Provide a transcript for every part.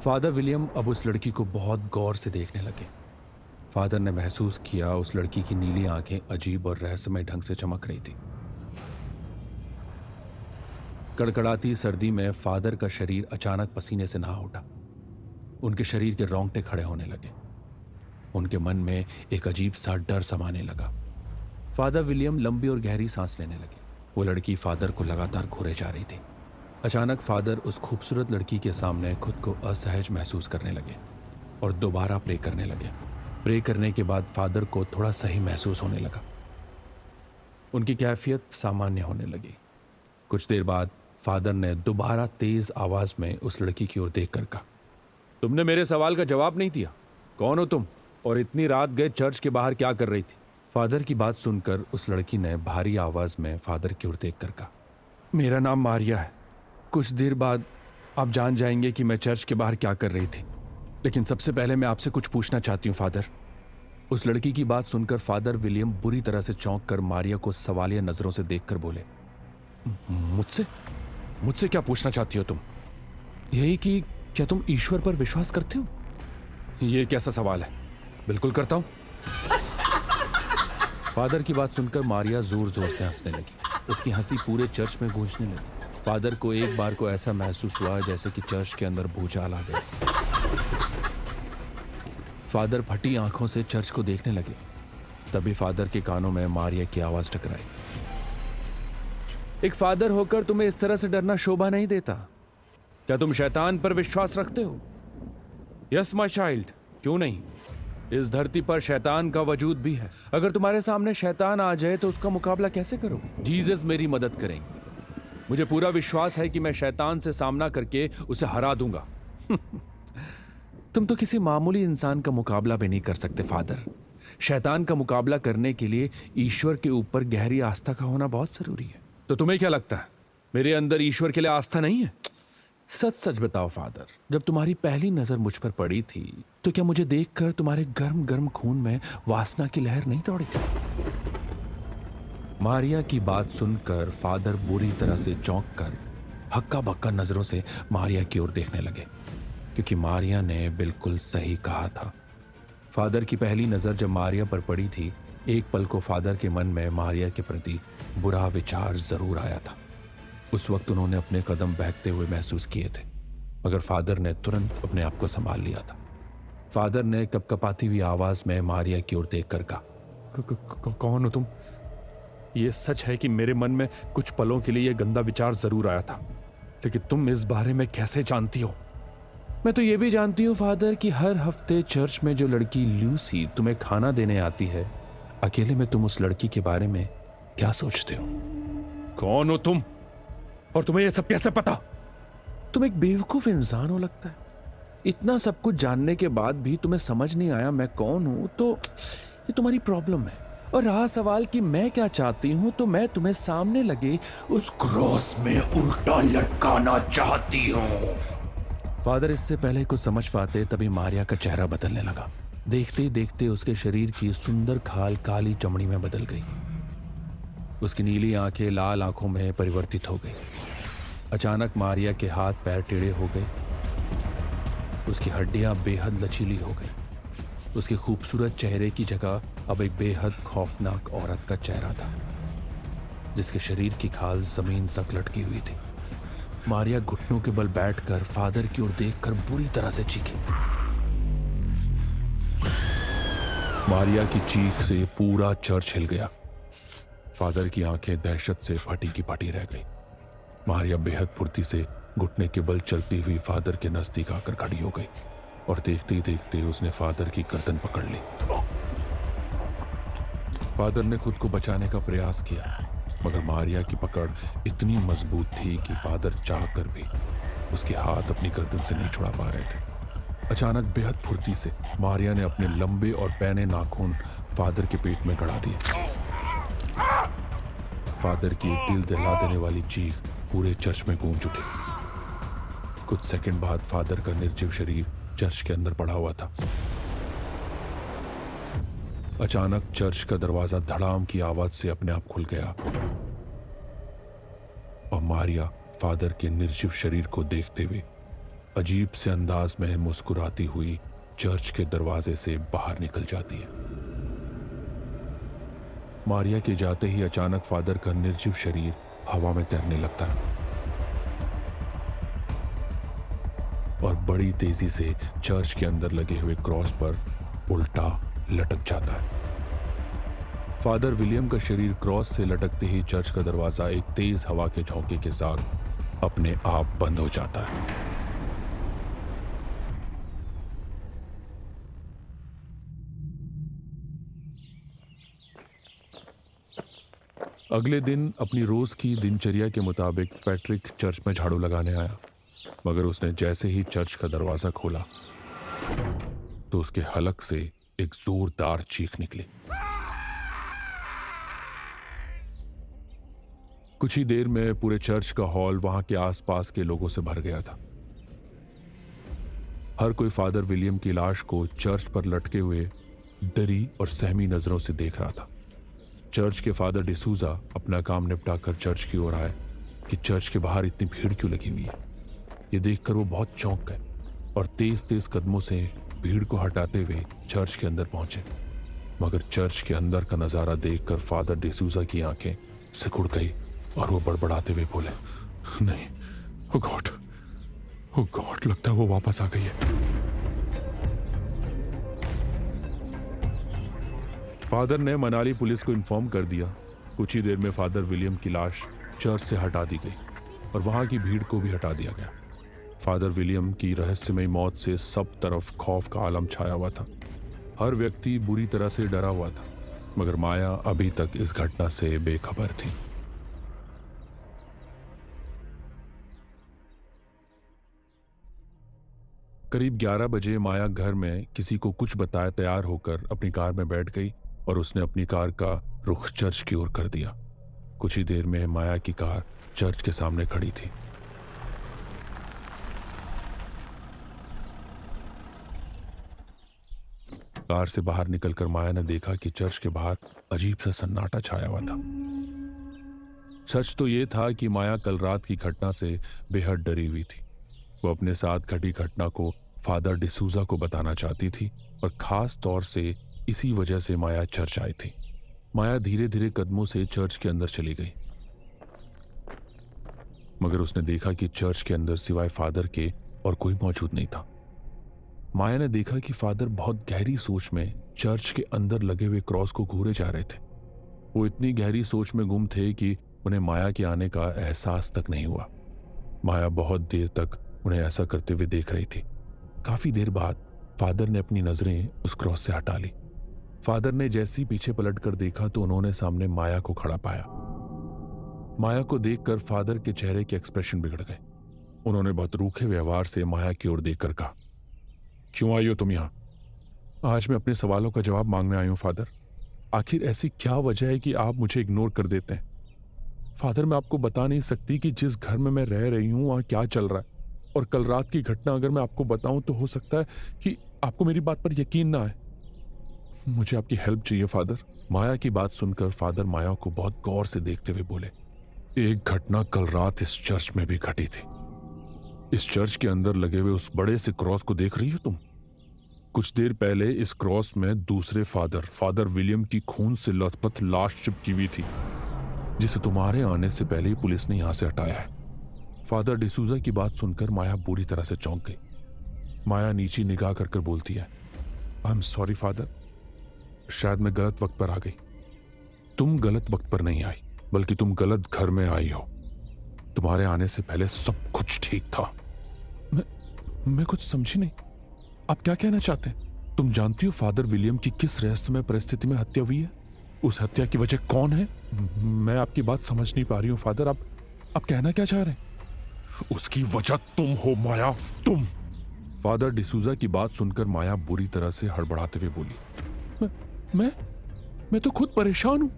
Father William अब उस लड़की को बहुत गौर से देखने लगे। फादर ने महसूस किया उस लड़की की नीली आंखें अजीब और रहस्यमय ढंग से चमक रही थी। कड़कड़ाती सर्दी में फादर का शरीर अचानक पसीने से नहा उठा। उनके शरीर के रोंगटे खड़े होने लगे। उनके मन में एक अजीब सा डर समाने लगा। फादर विलियम लंबी और गहरी सांस लेने लगे। वो लड़की फादर को लगातार घूरे जा रही थी। अचानक फादर उस खूबसूरत लड़की के सामने खुद को असहज महसूस करने लगे और दोबारा प्रे करने लगे। प्रे करने के बाद फादर को थोड़ा सही महसूस होने लगा। उनकी कैफियत सामान्य होने लगी। कुछ देर बाद फादर ने दोबारा तेज आवाज में उस लड़की की ओर देखकर कहा, तुमने मेरे सवाल का जवाब नहीं दिया। कौन हो तुम और इतनी रात गए चर्च के बाहर क्या कर रही थी? फादर की बात सुनकर उस लड़की ने भारी आवाज में फादर की ओर देखकर कहा, मेरा नाम मारिया है। कुछ देर बाद आप जान जाएंगे कि मैं चर्च के बाहर क्या कर रही थी, लेकिन सबसे पहले मैं आपसे कुछ पूछना चाहती हूँ फादर। उस लड़की की बात सुनकर फादर विलियम बुरी तरह से चौंक कर मारिया को सवालिया नजरों से देखकर बोले, मुझसे मुझसे क्या पूछना चाहती हो तुम? यही कि क्या तुम ईश्वर पर विश्वास करते हो? यह कैसा सवाल है? बिल्कुल करता हूं। फादर की बात सुनकर मारिया जोर जोर से हंसने लगी। उसकी हंसी पूरे चर्च में गूंजने लगी। फादर को एक बार को ऐसा महसूस हुआ जैसे कि चर्च के अंदर भूचाल आ गया। फादर फटी आंखों से चर्च को देखने लगे। तभी फादर के कानों में मारिया की आवाज टकराई, एक फादर होकर तुम्हें इस तरह से डरना शोभा नहीं देता। क्या तुम शैतान पर विश्वास रखते हो? यस माय चाइल्ड, क्यों नहीं। इस धरती पर शैतान का वजूद भी है। अगर तुम्हारे सामने शैतान आ जाए तो उसका मुकाबला कैसे करोगे? जीसस मेरी मदद करेंगे। मुझे पूरा विश्वास है कि मैं शैतान से सामना करके उसे हरा दूंगा। तुम तो किसी मामूली इंसान का मुकाबला भी नहीं कर सकते फादर। शैतान का मुकाबला करने के लिए ईश्वर के ऊपर गहरी आस्था का होना बहुत जरूरी है। तो तुम्हें क्या लगता है मेरे अंदर ईश्वर के लिए आस्था नहीं है? सच सच बताओ फादर, जब तुम्हारी पहली नजर मुझ पर पड़ी थी तो क्या मुझे देखकर तुम्हारे गर्म गर्म खून में वासना की लहर नहीं दौड़ी थी? मारिया की बात सुनकर फादर बुरी तरह से चौंक कर हक्का बक्का नजरों से मारिया की ओर देखने लगे, क्योंकि मारिया ने बिल्कुल सही कहा था। फादर की पहली नजर जब मारिया पर पड़ी थी, एक पल को फादर के मन में मारिया के प्रति बुरा विचार जरूर आया था। उस वक्त उन्होंने अपने कदम बहकते हुए महसूस किए थे, मगर फादर ने तुरंत अपने आप को संभाल लिया था। फादर ने कपकपाती हुई आवाज में मारिया की ओर देखकर कहा, कौन हो तुम? यह सच है कि मेरे मन में कुछ पलों के लिए यह गंदा विचार जरूर आया था, लेकिन तुम इस बारे में कैसे जानती हो? मैं तो यह भी जानती हूँ फादर कि हर हफ्ते चर्च में जो लड़की लूसी तुम्हें खाना देने आती है, अकेले में तुम उस लड़की के बारे में क्या सोचते हो? कौन हो तुम और तुम्हें यह सब कैसे पता? तुम एक बेवकूफ इंसान हो लगता है। इतना सब कुछ जानने के बाद भी तुम्हें समझ नहीं आया मैं कौन हूं, तो ये तुम्हारी प्रॉब्लम है। और रहा सवाल कि मैं क्या चाहती हूं, तो मैं तुम्हें सामने लगे उस क्रॉस में उल्टा लटकाना चाहती हूं। फादर इससे पहले कुछ समझ पाते तभी मारिया का चेहरा बदलने लगा। देखते ही देखते उसके शरीर की सुंदर खाल काली चमड़ी में बदल गई। उसकी नीली आंखें लाल आंखों में परिवर्तित हो गई। अचानक मारिया के हाथ पैर टेढ़े हो गए। उसकी हड्डियां बेहद लचीली हो गई। उसके खूबसूरत चेहरे की जगह अब एक बेहद खौफनाक औरत का चेहरा था, जिसके शरीर की खाल जमीन तक लटकी हुई थी। मारिया घुटनों के बल बैठकर फादर की ओर देखकर बुरी तरह से चीखी। मारिया की चीख से पूरा चर्च हिल गया। फादर की आंखें दहशत से फटी की फटी रह गई। मारिया बेहद फुर्ती से घुटने के बल चलती हुई फादर के नजदीक आकर खड़ी हो गई और देखते ही देखते उसने फादर की गर्दन पकड़ ली। फादर ने खुद को बचाने का प्रयास किया, मगर मारिया की पकड़ इतनी मजबूत थी कि फादर चाहकर भी उसके हाथ अपनी गर्दन से नहीं छुड़ा पा रहे थे। अचानक बेहद फुर्ती से मारिया ने अपने लंबे और पैने नाखून फादर के पेट में गड़ा दिए। फादर की दिल दहला देने वाली चीख पूरे चर्च में गूंज उठी। कुछ सेकंड बाद फादर का निर्जीव शरीर चर्च के अंदर पड़ा हुआ था। अचानक चर्च का दरवाजा धड़ाम की आवाज से अपने आप खुल गया और मारिया फादर के निर्जीव शरीर को देखते हुए अजीब से अंदाज में मुस्कुराती हुई चर्च के दरवाजे से बाहर निकल जाती है। मारिया के जाते ही अचानक फादर का निर्जीव शरीर हवा में तैरने लगता है और बड़ी तेजी से चर्च के अंदर लगे हुए क्रॉस पर उल्टा लटक जाता है। फादर विलियम का शरीर क्रॉस से लटकते ही चर्च का दरवाजा एक तेज हवा के झोंके के साथ अपने आप बंद हो जाता है। अगले दिन अपनी रोज की दिनचर्या के मुताबिक पैट्रिक चर्च में झाड़ू लगाने आया, मगर उसने जैसे ही चर्च का दरवाजा खोला तो उसके हलक से एक जोरदार चीख निकली। कुछ ही देर में पूरे चर्च का हॉल वहां के आसपास के लोगों से भर गया था। हर कोई फादर विलियम की लाश को चर्च पर लटके हुए डरी और सहमी नजरों से देख रहा था। चर्च के फादर डिसूजा अपना काम निपटाकर चर्च की ओर आए कि चर्च के बाहर इतनी भीड़ क्यों लगी हुई है। ये देखकर वो बहुत चौंक गए और तेज तेज कदमों से भीड़ को हटाते हुए चर्च के अंदर पहुंचे, मगर चर्च के अंदर का नजारा देखकर फादर डिसूजा की आंखें सिकुड़ गई और वो बड़बड़ाते हुए बोले, नहीं, ओ गॉड, लगता है वो वापस आ गई है। फादर ने मनाली पुलिस को इन्फॉर्म कर दिया। कुछ ही देर में फादर विलियम की लाश चर्च से हटा दी गई और वहां की भीड़ को भी हटा दिया गया। फादर विलियम की रहस्यमयी मौत से सब तरफ खौफ का आलम छाया हुआ था। हर व्यक्ति बुरी तरह से डरा हुआ था, मगर माया अभी तक इस घटना से बेखबर थी। करीब 11 बजे माया घर में किसी को कुछ बताए तैयार होकर अपनी कार में बैठ गई और उसने अपनी कार का रुख चर्च की ओर कर दिया। कुछ ही देर में माया की कार चर्च के सामने खड़ी थी। कार से बाहर निकलकर माया ने देखा कि चर्च के बाहर अजीब सा सन्नाटा छाया हुआ था। सच तो यह था कि माया कल रात की घटना से बेहद डरी हुई थी। वो अपने साथ घटी घटना को फादर डिसूजा को बताना चाहती थी और खास तौर से इसी वजह से माया चर्च आई थी। माया धीरे धीरे कदमों से चर्च के अंदर चली गई, मगर उसने देखा कि चर्च के अंदर सिवाय फादर के और कोई मौजूद नहीं था। माया ने देखा कि फादर बहुत गहरी सोच में चर्च के अंदर लगे हुए क्रॉस को घूरे जा रहे थे। वो इतनी गहरी सोच में गुम थे कि उन्हें माया के आने का एहसास तक नहीं हुआ। माया बहुत देर तक उन्हें ऐसा करते हुए देख रही थी। काफी देर बाद फादर ने अपनी नजरें उस क्रॉस से हटा ली। फादर ने जैसे ही पीछे पलटकर देखा तो उन्होंने सामने माया को खड़ा पाया। माया को देखकर फादर के चेहरे के एक्सप्रेशन बिगड़ गए। उन्होंने बहुत रूखे व्यवहार से माया की ओर देखकर कहा, क्यों आई हो तुम यहां? आज मैं अपने सवालों का जवाब मांगने आई हूं फादर। आखिर ऐसी क्या वजह है कि आप मुझे इग्नोर कर देते हैं? फादर, मैं आपको बता नहीं सकती कि जिस घर में मैं रह रही हूं वहां क्या चल रहा है, और कल रात की घटना अगर मैं आपको बताऊं तो हो सकता है कि आपको मेरी बात पर यकीन ना आए। मुझे आपकी हेल्प चाहिए फादर। माया की बात सुनकर फादर माया को बहुत गौर से देखते हुए बोले, एक घटना कल रात इस चर्च में भी घटी थी। इस चर्च के अंदर लगे हुए उस बड़े से क्रॉस को देख रही हो तुम? कुछ देर पहले इस क्रॉस में दूसरे फादर विलियम की खून से लथपथ लाश चिपकी हुई थी, जिसे तुम्हारे आने से पहले ही पुलिस ने यहां से हटाया है। फादर डिसूजा की बात सुनकर माया बुरी तरह से चौंक गई। माया नीचे निगाह कर बोलती है, आई एम सॉरी फादर, शायद मैं गलत वक्त पर आ गई। तुम गलत वक्त पर नहीं आई, बल्कि तुम गलत घर में आई हो। तुम्हारे आने से पहले सब कुछ ठीक था। मैं कुछ समझी नहीं, आप क्या कहना चाहते हैं? तुम जानती हो फादर विलियम की किस रहस्यमय परिस्थिति में हत्या हुई है? उस हत्या की वजह कौन है? मैं आपकी बात समझ नहीं पा रही हूं फादर, आप कहना क्या चाह रहे हैं? उसकी वजह तुम हो माया, तुम। फादर डिसूजा की बात सुनकर माया बुरी तरह से हड़बड़ाते हुए बोली, मैं तो खुद परेशान हूं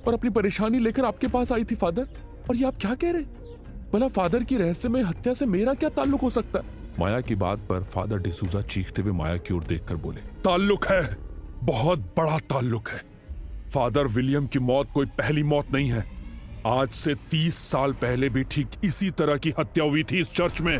और अपनी परेशानी लेकर आपके पास आई थी फादर, और ये आप क्या कह रहे हैं? भला फादर की रहस्यमय हत्या से मेरा क्या ताल्लुक हो सकता है? माया की बात पर फादर डिसूजा चीखते हुए माया की ओर देखकर बोले, ताल्लुक है, बहुत बड़ा ताल्लुक है। फादर विलियम की मौत कोई पहली मौत नहीं है। आज से 30 साल पहले भी ठीक इसी तरह की हत्या हुई थी इस चर्च में।